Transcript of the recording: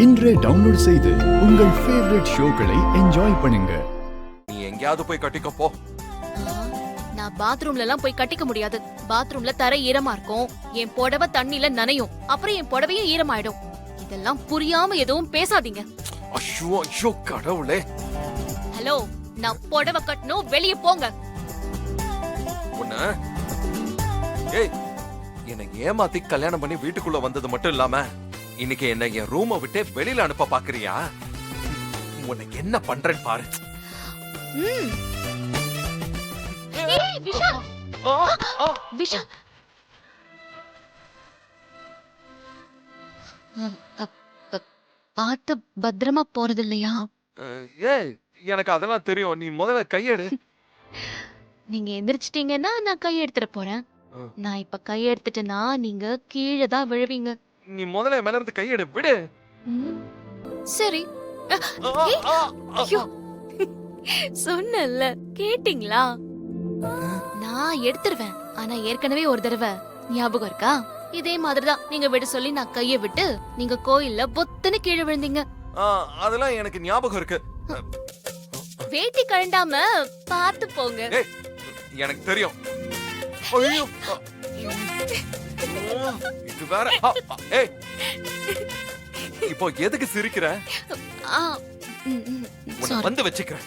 இன்றே டவுன்லோட் செய்து உங்கள் ஃபேவரட் ஷோக்களை என்ஜாய் பண்ணுங்க. நீ எங்கயாவது போய் கட்டிக்க போ. நான் பாத்ரூம்ல எல்லாம் போய் கட்டிக்க முடியாது. பாத்ரூம்ல தரை ஈரமா இருக்கும், என் புடவை தண்ணில நனையும், அப்புறம் என் புடவையே ஈரமாயிடும். இதெல்லாம் புரியாம எதுவும் பேசாதீங்க. ஐயோ ஐயோ கடவுளே. ஹலோ, நான் புடவை கட்டணும், வெளியே போங்க. உன்ன ஏய், என்னை ஏமாத்தி கல்யாணம் பண்ணி வீட்டுக்குள்ள வந்தது மட்டும் இல்லாம இன்னைக்கு என்ன என் ரூமை விட்டு வெளியில அனுப்ப பாக்குறியா? உனக்கு என்ன பண்றேன்னு பாரு. ஏய் விஷால், விஷால், பார்த்து பத்திரமா போறது இல்லையா? ஏய், எனக்கு அதெல்லாம் தெரியும். நீ முதல்ல கையெடு. நீங்க எந்திரிச்சிட்டீங்கன்னா நான் கை எடுத்துட போறேன். நான் இப்ப கை எடுத்துட்டேன்னா நீங்க கீழே தான் விழுவீங்க. நீ முதல்ல மேல இருந்து கையெடு. விடு. சரி. சொன்னல, கேட்டிங்களா? நான் எடுத்துருவேன். ஆனா ஏற்கனவே ஒரு தடவை ஞாபகம் இருக்கா? இதே மாதிரிதான் நீங்க விட சொல்லி நான் கைய விட்டு நீங்க கோயில்ல பொத்துன்னு கீழே விழுந்தீங்க. அதெல்லாம் எனக்கு ஞாபகம் இருக்கு. வேட்டி கழண்டாம பார்த்து போங்க. எனக்கு தெரியும். ஐயோ, இது வேற. ஏய், இப்போ எதுக்கு சிரிக்கிற? வந்து வச்சுக்கிறேன்.